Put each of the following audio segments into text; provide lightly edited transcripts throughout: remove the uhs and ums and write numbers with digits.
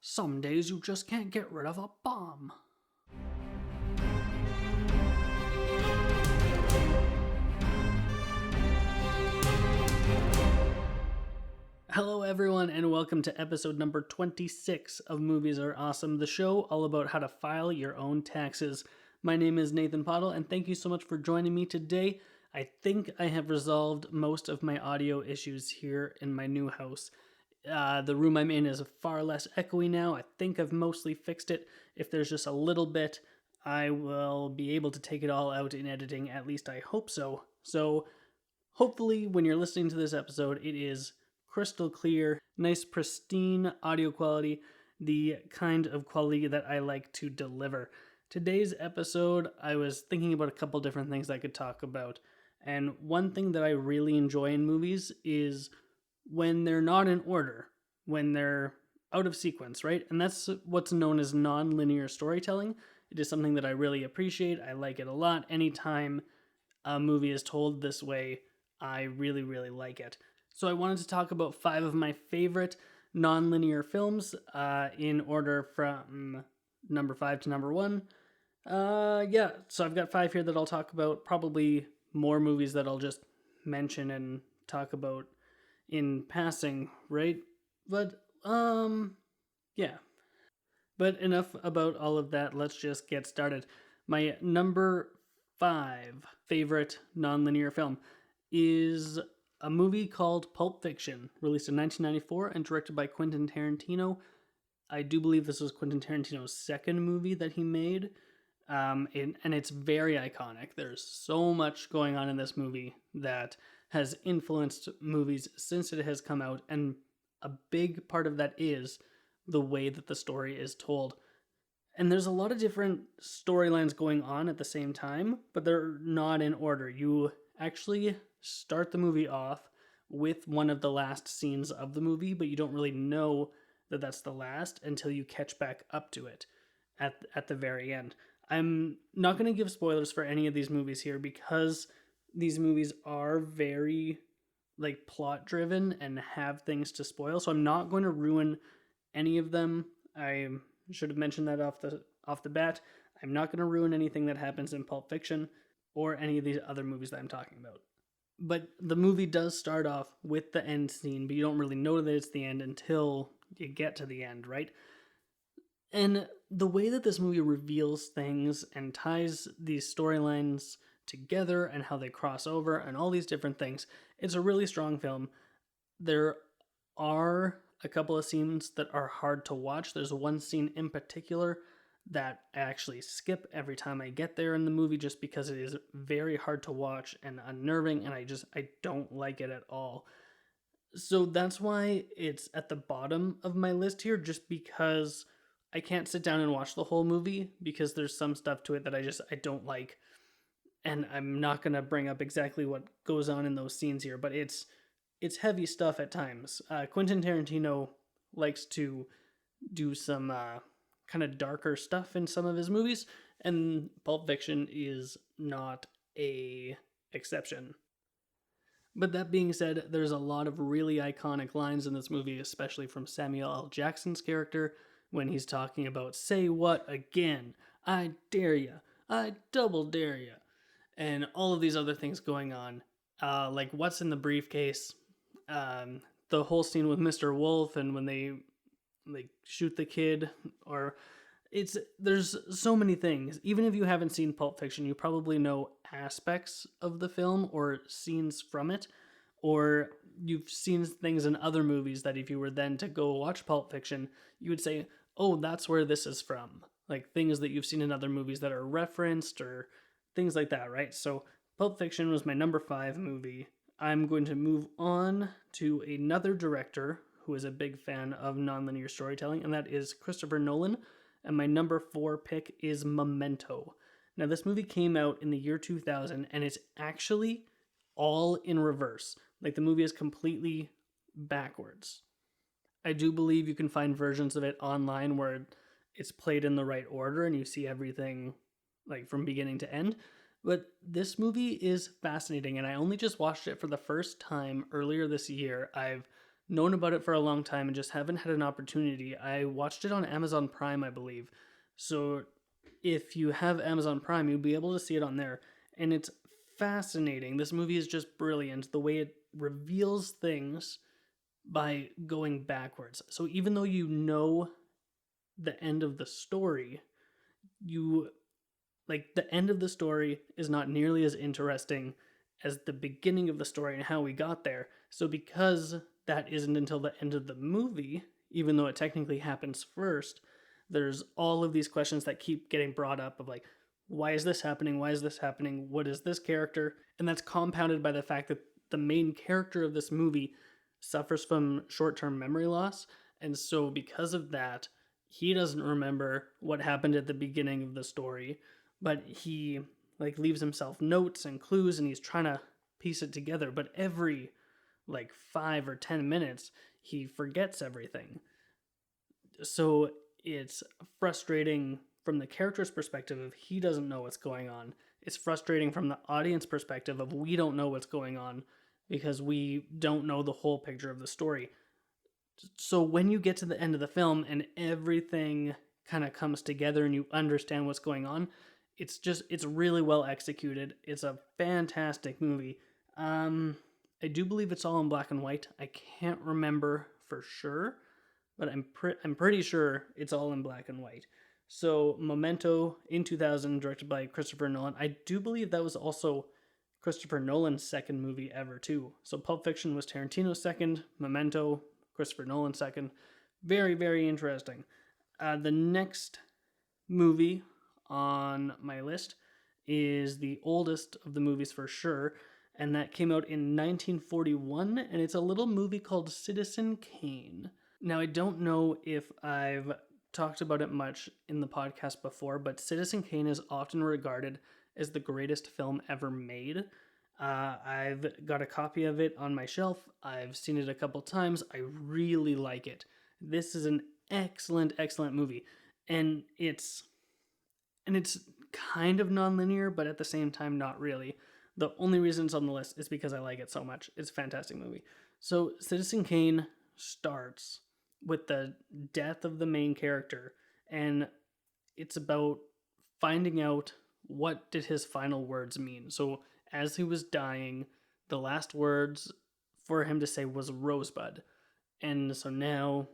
Some days you just can't get rid of a bomb. Hello, everyone, and welcome to episode number 26 of Movies Are Awesome, the show all about how to file your own taxes. My name is Nathan Pottle, and thank you so much for joining me today. I think I have resolved most of my audio issues here in my new house. The room I'm in is far less echoey now. I think I've mostly fixed it. If there's just a little bit, I will be able to take it all out in editing. At least I hope so. So hopefully when you're listening to this episode, it is crystal clear, nice pristine audio quality, the kind of quality that I like to deliver. Today's episode, I was thinking about a couple different things I could talk about. And one thing that I really enjoy in movies is when they're not in order, when they're out of sequence, right? And that's what's known as non-linear storytelling. It is something that I really appreciate. I like it a lot. Anytime a movie is told this way, I really, really like it. So I wanted to talk about 5 of my favorite non-linear films in order from number 5 to number 1. So I've got 5 here that I'll talk about. Probably more movies that I'll just mention and talk about in passing, right? But, yeah. But enough about all of that. Let's just get started. My number 5 favorite non-linear film is a movie called Pulp Fiction, released in 1994 and directed by Quentin Tarantino. I do believe this was Quentin Tarantino's second movie that he made, and it's very iconic. There's so much going on in this movie that has influenced movies since it has come out, and a big part of that is the way that the story is told. And there's a lot of different storylines going on at the same time, but they're not in order. You actually start the movie off with one of the last scenes of the movie, but you don't really know that that's the last until you catch back up to it at the very end. I'm not going to give spoilers for any of these movies here because these movies are very plot driven and have things to spoil, so I'm not going to ruin any of them. I should have mentioned that off the bat. I'm not going to ruin anything that happens in Pulp Fiction or any of these other movies that I'm talking about. But the movie does start off with the end scene, but you don't really know that it's the end until you get to the end, right? And the way that this movie reveals things and ties these storylines together and how they cross over and all these different things, it's a really strong film. There are a couple of scenes that are hard to watch. There's one scene in particular that I actually skip every time I get there in the movie just because it is very hard to watch and unnerving, and I don't like it at all. So that's why it's at the bottom of my list here, just because I can't sit down and watch the whole movie because there's some stuff to it that I don't like. And I'm not going to bring up exactly what goes on in those scenes here, but it's heavy stuff at times. Quentin Tarantino likes to do some kind of darker stuff in some of his movies, and Pulp Fiction is not a exception. But that being said, there's a lot of really iconic lines in this movie, especially from Samuel L. Jackson's character when he's talking about "say what again? I dare ya. I double dare ya." And all of these other things going on, like what's in the briefcase, the whole scene with Mr. Wolf, and when they shoot the kid, or there's so many things. Even if you haven't seen Pulp Fiction, you probably know aspects of the film or scenes from it, or you've seen things in other movies that if you were then to go watch Pulp Fiction, you would say, oh, that's where this is from. Like things that you've seen in other movies that are referenced or things like that, right? So Pulp Fiction was my number 5 movie. I'm going to move on to another director who is a big fan of nonlinear storytelling, and that is Christopher Nolan. And my number 4 pick is Memento. Now, this movie came out in the year 2000, and it's actually all in reverse. Like, the movie is completely backwards. I do believe you can find versions of it online where it's played in the right order and you see everything from beginning to end. But this movie is fascinating, and I only just watched it for the first time earlier this year. I've known about it for a long time and just haven't had an opportunity. I watched it on Amazon Prime, I believe. So if you have Amazon Prime, you'll be able to see it on there. And it's fascinating. This movie is just brilliant. The way it reveals things by going backwards. So even though you know the end of the story, the end of the story is not nearly as interesting as the beginning of the story and how we got there. So because that isn't until the end of the movie, even though it technically happens first, there's all of these questions that keep getting brought up of like, why is this happening? Why is this happening? What is this character? And that's compounded by the fact that the main character of this movie suffers from short-term memory loss. And so because of that, he doesn't remember what happened at the beginning of the story, but he leaves himself notes and clues and he's trying to piece it together. But every 5 or 10 minutes, he forgets everything. So it's frustrating from the character's perspective of he doesn't know what's going on. It's frustrating from the audience perspective of we don't know what's going on because we don't know the whole picture of the story. So when you get to the end of the film and everything kind of comes together and you understand what's going on, it's really well executed. It's a fantastic movie. I do believe it's all in black and white. I can't remember for sure, but I'm pretty sure it's all in black and white. So Memento in 2000, directed by Christopher Nolan. I do believe that was also Christopher Nolan's second movie ever too. So Pulp Fiction was Tarantino's second, Memento, Christopher Nolan's second. Very, very interesting. The next movie on my list is the oldest of the movies for sure, and that came out in 1941, and it's a little movie called Citizen Kane. Now, I don't know if I've talked about it much in the podcast before, but Citizen Kane is often regarded as the greatest film ever made. I've got a copy of it on my shelf. I've seen it a couple times. I really like it. This is an excellent, excellent movie. And it's kind of non-linear, but at the same time, not really. The only reason it's on the list is because I like it so much. It's a fantastic movie. So Citizen Kane starts with the death of the main character, and it's about finding out what did his final words mean. So as he was dying, the last words for him to say was Rosebud. And so now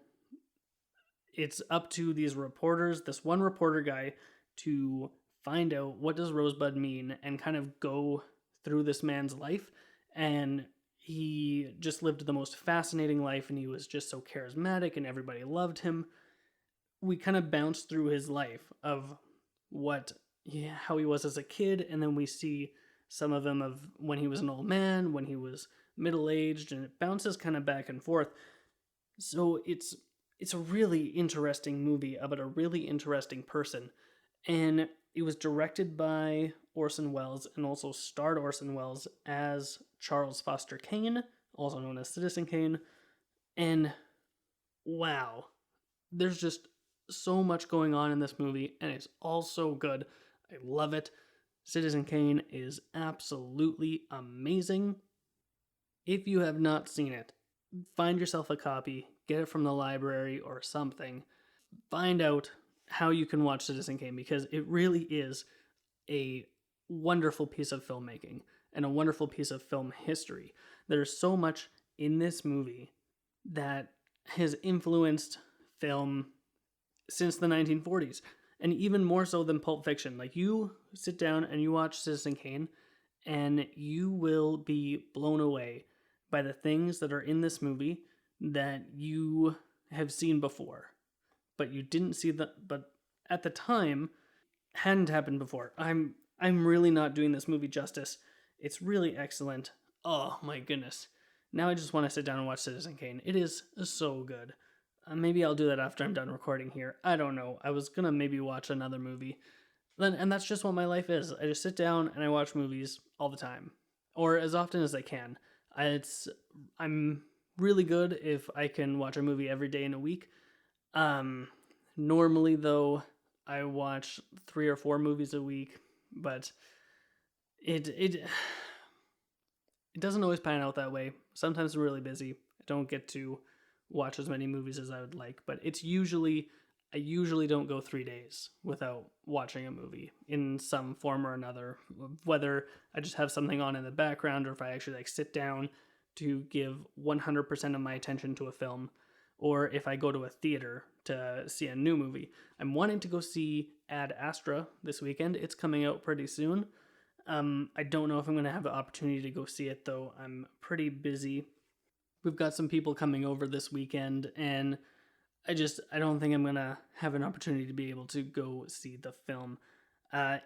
it's up to these reporters, this one reporter guy, to find out what does Rosebud mean and kind of go through this man's life. And he just lived the most fascinating life, and he was just so charismatic and everybody loved him. We kind of bounce through his life of how he was as a kid, and then we see some of him of when he was an old man, when he was middle-aged, and it bounces kind of back and forth. So it's a really interesting movie about a really interesting person. And it was directed by Orson Welles and also starred Orson Welles as Charles Foster Kane, also known as Citizen Kane. And wow, there's just so much going on in this movie, and it's all so good. I love it. Citizen Kane is absolutely amazing. If you have not seen it, find yourself a copy, get it from the library or something. Find out how you can watch Citizen Kane, because it really is a wonderful piece of filmmaking and a wonderful piece of film history. There's so much in this movie that has influenced film since the 1940s, and even more so than Pulp Fiction. You sit down and you watch Citizen Kane, and you will be blown away by the things that are in this movie that you have seen before, but you didn't see but at the time hadn't happened before. I'm really not doing this movie justice. It's really excellent. Oh my goodness. Now I just want to sit down and watch Citizen Kane. It is so good. Maybe I'll do that after I'm done recording here. I don't know. I was gonna maybe watch another movie. And that's just what my life is. I just sit down and I watch movies all the time, or as often as I can. I'm really good if I can watch a movie every day in a week. Normally though, I watch 3 or 4 movies a week, but it doesn't always pan out that way. Sometimes I'm really busy, don't get to watch as many movies as I would like, but I usually don't go 3 days without watching a movie in some form or another, whether I just have something on in the background or if I actually like sit down to give 100% of my attention to a film, or if I go to a theater to see a new movie. I'm wanting to go see Ad Astra this weekend. It's coming out pretty soon. I don't know if I'm going to have the opportunity to go see it, though. I'm pretty busy. We've got some people coming over this weekend, and I don't think I'm going to have an opportunity to be able to go see the film.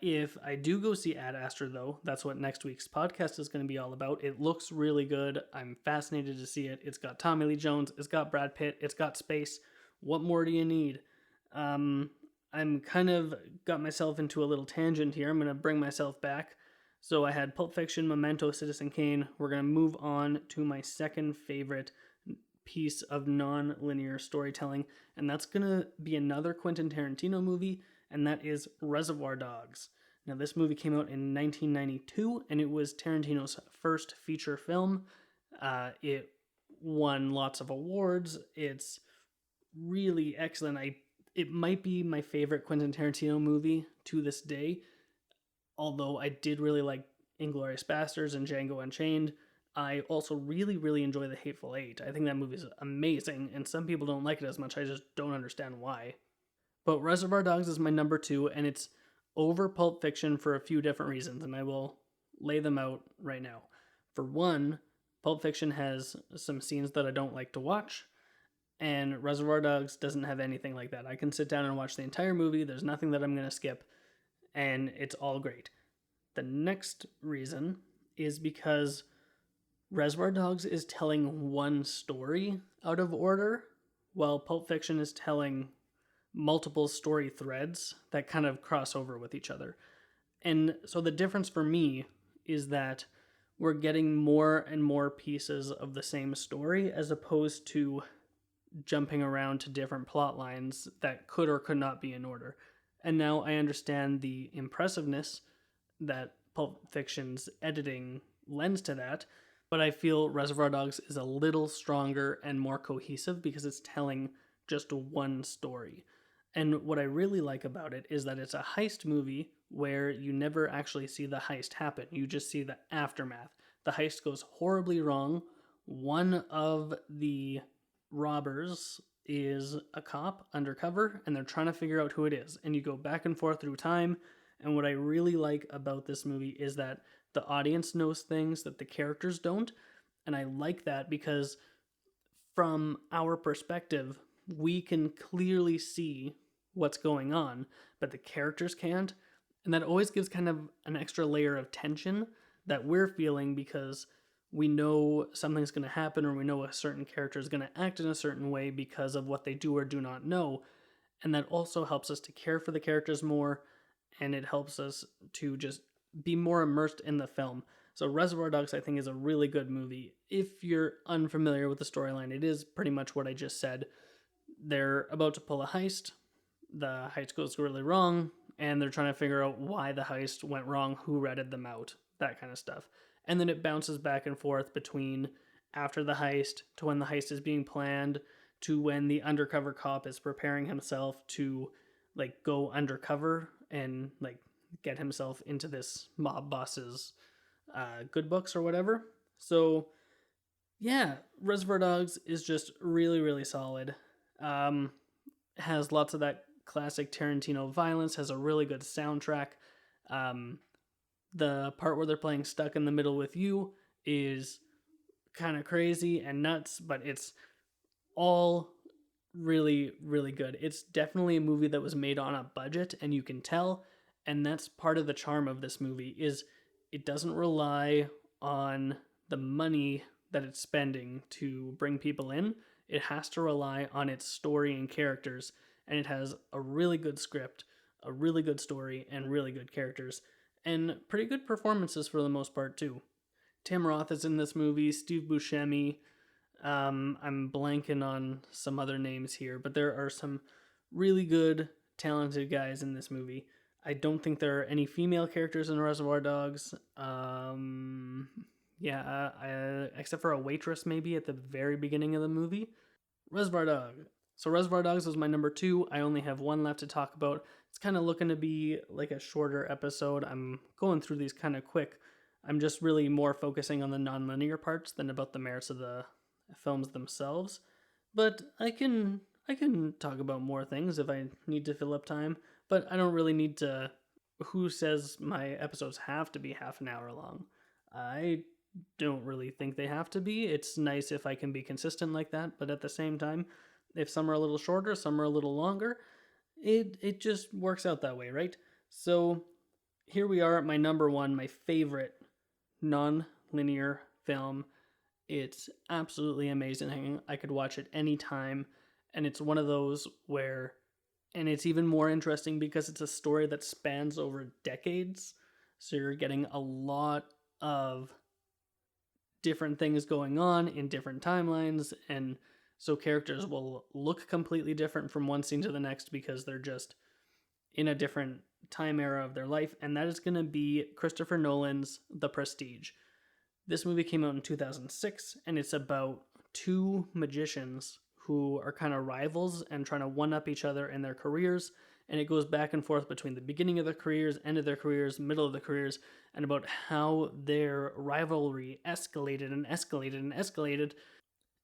If I do go see Ad Astra, though, that's what next week's podcast is going to be all about. It looks really good. I'm fascinated to see it. It's got Tommy Lee Jones. It's got Brad Pitt. It's got space. What more do you need? I'm kind of got myself into a little tangent here. I'm going to bring myself back. So I had Pulp Fiction, Memento, Citizen Kane. We're going to move on to my second favorite piece of non-linear storytelling, and that's going to be another Quentin Tarantino movie, and that is Reservoir Dogs. Now, this movie came out in 1992, and it was Tarantino's first feature film. It won lots of awards. It's really excellent. It might be my favorite Quentin Tarantino movie to this day, although I did really like Inglourious Basterds and Django Unchained. I also really, really enjoy The Hateful Eight. I think that movie is amazing, and some people don't like it as much. I just don't understand why. But Reservoir Dogs is my number 2, and it's over Pulp Fiction for a few different reasons, and I will lay them out right now. For one, Pulp Fiction has some scenes that I don't like to watch, and Reservoir Dogs doesn't have anything like that. I can sit down and watch the entire movie. There's nothing that I'm going to skip, and it's all great. The next reason is because Reservoir Dogs is telling one story out of order, while Pulp Fiction is telling multiple story threads that kind of cross over with each other. And so the difference for me is that we're getting more and more pieces of the same story as opposed to jumping around to different plot lines that could or could not be in order. And now I understand the impressiveness that Pulp Fiction's editing lends to that, but I feel Reservoir Dogs is a little stronger and more cohesive because it's telling just one story. And what I really like about it is that it's a heist movie where you never actually see the heist happen. You just see the aftermath. The heist goes horribly wrong. One of the robbers is a cop undercover, and they're trying to figure out who it is. And you go back and forth through time. And what I really like about this movie is that the audience knows things that the characters don't. And I like that because from our perspective, we can clearly see what's going on, but the characters can't. And that always gives kind of an extra layer of tension that we're feeling because we know something's going to happen, or we know a certain character is going to act in a certain way because of what they do or do not know. And that also helps us to care for the characters more, and it helps us to just be more immersed in the film. So Reservoir Dogs, I think, is a really good movie. If you're unfamiliar with the storyline, it is pretty much what I just said. They're about to pull a heist. The heist goes really wrong, and they're trying to figure out why the heist went wrong, who ratted them out, that kind of stuff. And then it bounces back and forth between after the heist to when the heist is being planned to when the undercover cop is preparing himself to like go undercover and like get himself into this mob boss's good books or whatever. So yeah, Reservoir Dogs is just really, really solid. Has lots of that classic Tarantino violence, has a really good soundtrack. The part where they're playing Stuck in the Middle with You is kind of crazy and nuts, but it's all really, really good. It's definitely a movie that was made on a budget, and you can tell, and that's part of the charm of this movie, is it doesn't rely on the money that it's spending to bring people in. It has to rely on its story and characters, and it has a really good script, a really good story, and really good characters, and pretty good performances for the most part too. Tim Roth is in this movie, Steve Buscemi. I'm blanking on some other names here, but there are some really good, talented guys in this movie. I don't think there are any female characters in Reservoir Dogs. Yeah, except for a waitress maybe at the very beginning of the movie. Reservoir Dogs. So Reservoir Dogs was my number 2. I only have one left to talk about. It's kind of looking to be like a shorter episode. I'm going through these kind of quick. I'm just really more focusing on the non-linear parts than about the merits of the films themselves. But I can talk about more things if I need to fill up time, but I don't really need to. Who says my episodes have to be half an hour long? I don't really think they have to be. It's nice if I can be consistent like that, but at the same time, if some are a little shorter, some are a little longer, it just works out that way, right? So here we are at my number 1, my favorite non-linear film. It's absolutely amazing. I could watch it anytime, and it's one of those where, and it's even more interesting because it's a story that spans over decades. So you're getting a lot of different things going on in different timelines, and so characters will look completely different from one scene to the next because they're just in a different time era of their life, and that is going to be Christopher Nolan's The Prestige. This movie came out in 2006, and it's about two magicians who are kind of rivals and trying to one-up each other in their careers, and it goes back and forth between the beginning of their careers, end of their careers, middle of the careers, and about how their rivalry escalated and escalated and escalated,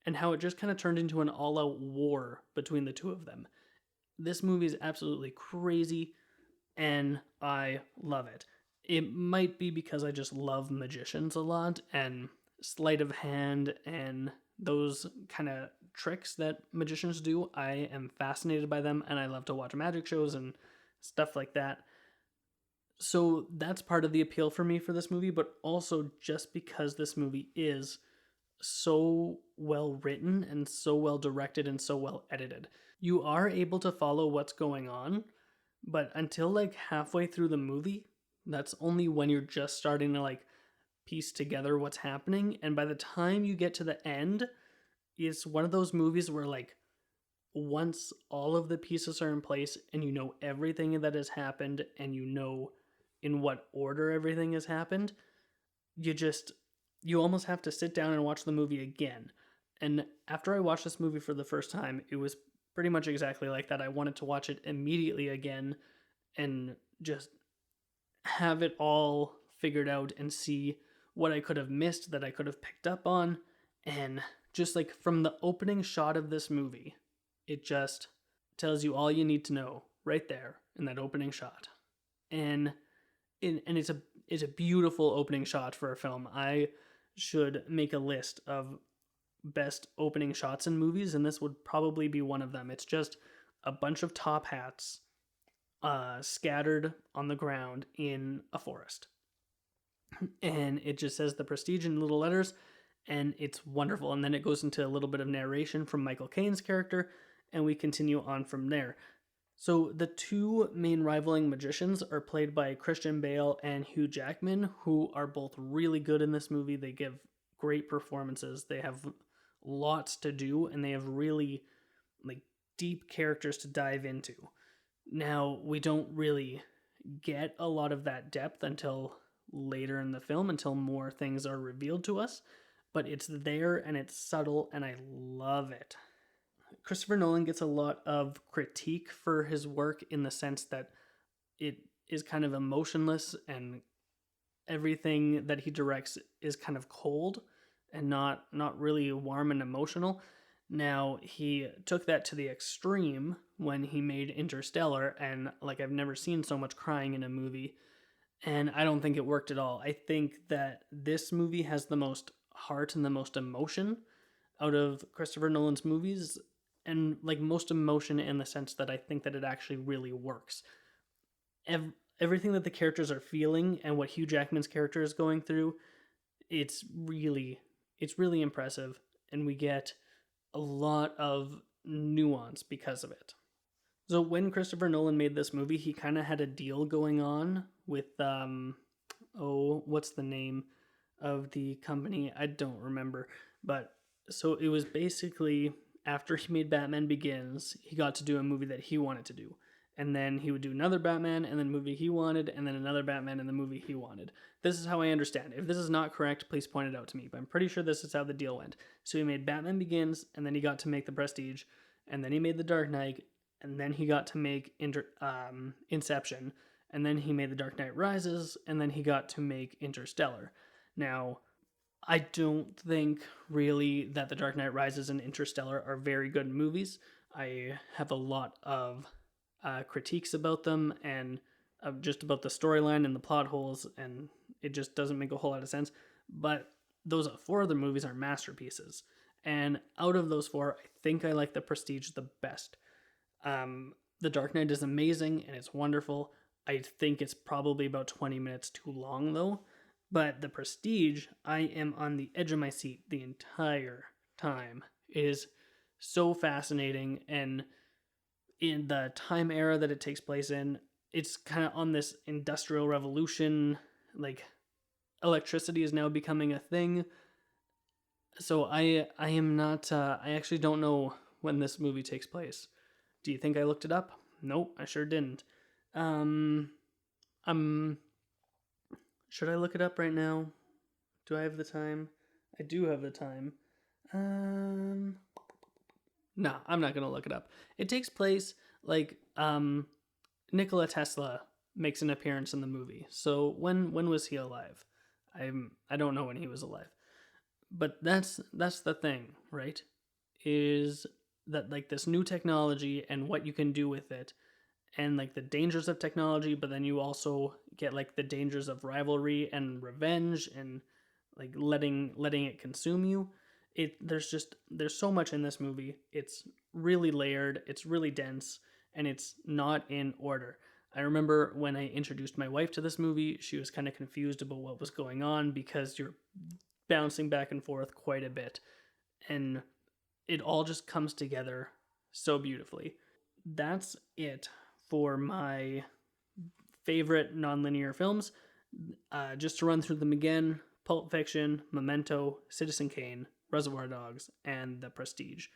and how it just kind of turned into an all-out war between the two of them. This movie is absolutely crazy, and I love it. It might be because I just love magicians a lot, and sleight of hand and those kind of tricks that magicians do. I am fascinated by them, and I love to watch magic shows and stuff like that. So that's part of the appeal for me for this movie, but also just because this movie is so well written and so well directed and so well edited. You are able to follow what's going on, but until like halfway through the movie, that's only when you're just starting to like piece together what's happening. And by the time you get to the end, it's one of those movies where like once all of the pieces are in place and you know everything that has happened and you know in what order everything has happened, you almost have to sit down and watch the movie again. And after I watched this movie for the first time, it was pretty much exactly like that. I wanted to watch it immediately again and just have it all figured out and see what I could have missed that I could have picked up on. And just like from the opening shot of this movie, it just tells you all you need to know right there in that opening shot. And it's a beautiful opening shot for a film. I should make a list of best opening shots in movies, and this would probably be one of them. It's just a bunch of top hats scattered on the ground in a forest. And it just says The Prestige in little letters, and it's wonderful. And then it goes into a little bit of narration from Michael Caine's character, and we continue on from there. So the two main rivaling magicians are played by Christian Bale and Hugh Jackman, who are both really good in this movie. They give great performances. They have lots to do, and they have really like deep characters to dive into. Now, we don't really get a lot of that depth until later in the film, until more things are revealed to us, but it's there and it's subtle, and I love it. Christopher Nolan gets a lot of critique for his work in the sense that it is kind of emotionless and everything that he directs is kind of cold and not really warm and emotional. Now, he took that to the extreme when he made Interstellar, and like I've never seen so much crying in a movie, and I don't think it worked at all. I think that this movie has the most heart and the most emotion out of Christopher Nolan's movies, and like most emotion in the sense that I think that it actually really works. Everything that the characters are feeling and what Hugh Jackman's character is going through, it's really impressive, and we get a lot of nuance because of it. So when Christopher Nolan made this movie, he kind of had a deal going on with what's the name of the company? I don't remember, but so it was basically after he made Batman Begins, he got to do a movie that he wanted to do. and then he would do another Batman and then movie he wanted, and then another Batman and the movie he wanted. This is how I understand. If this is not correct, please point it out to me, but I'm pretty sure this is how the deal went. So he made Batman Begins, and then he got to make The Prestige, and then he made The Dark Knight, and then he got to make Inception, and then he made The Dark Knight Rises, and then he got to make Interstellar. Now, I don't think really that The Dark Knight Rises and Interstellar are very good movies. I have a lot of critiques about them and just about the storyline and the plot holes, and it just doesn't make a whole lot of sense. But those 4 other movies are masterpieces. And out of those 4, I think I like The Prestige the best. The Dark Knight is amazing and it's wonderful. I think it's probably about 20 minutes too long though. But The Prestige, I am on the edge of my seat the entire time. It is so fascinating, and in the time era that it takes place in, it's kind of on this industrial revolution, like electricity is now becoming a thing. So I am not, I actually don't know when this movie takes place. Do you think I looked it up? Nope, I sure didn't. Should I look it up right now? Do I have the time? I do have the time. No, I'm not gonna look it up. It takes place like Nikola Tesla makes an appearance in the movie. So when was he alive? I don't know when he was alive. But that's the thing, right? Is that like this new technology and what you can do with it, and like the dangers of technology, but then you also get like the dangers of rivalry and revenge and like letting it consume you. There's so much in this movie. It's really layered, it's really dense, and it's not in order. I remember when I introduced my wife to this movie, she was kind of confused about what was going on because you're bouncing back and forth quite a bit, and it all just comes together so beautifully. That's it for my favorite nonlinear films. Just to run through them again: Pulp Fiction, Memento, Citizen Kane, Reservoir Dogs, and The Prestige.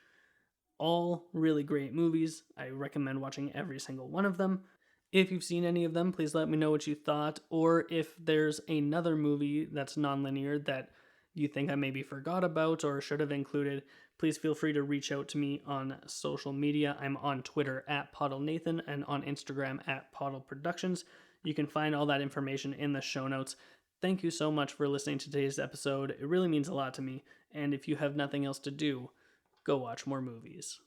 All really great movies. I recommend watching every single one of them. If you've seen any of them, please let me know what you thought, or if there's another movie that's nonlinear that you think I maybe forgot about or should have included, please feel free to reach out to me on social media. I'm on Twitter at PoddleNathan and on Instagram at Poddle Productions. You can find all that information in the show notes. Thank you so much for listening to today's episode. It really means a lot to me. And if you have nothing else to do, go watch more movies.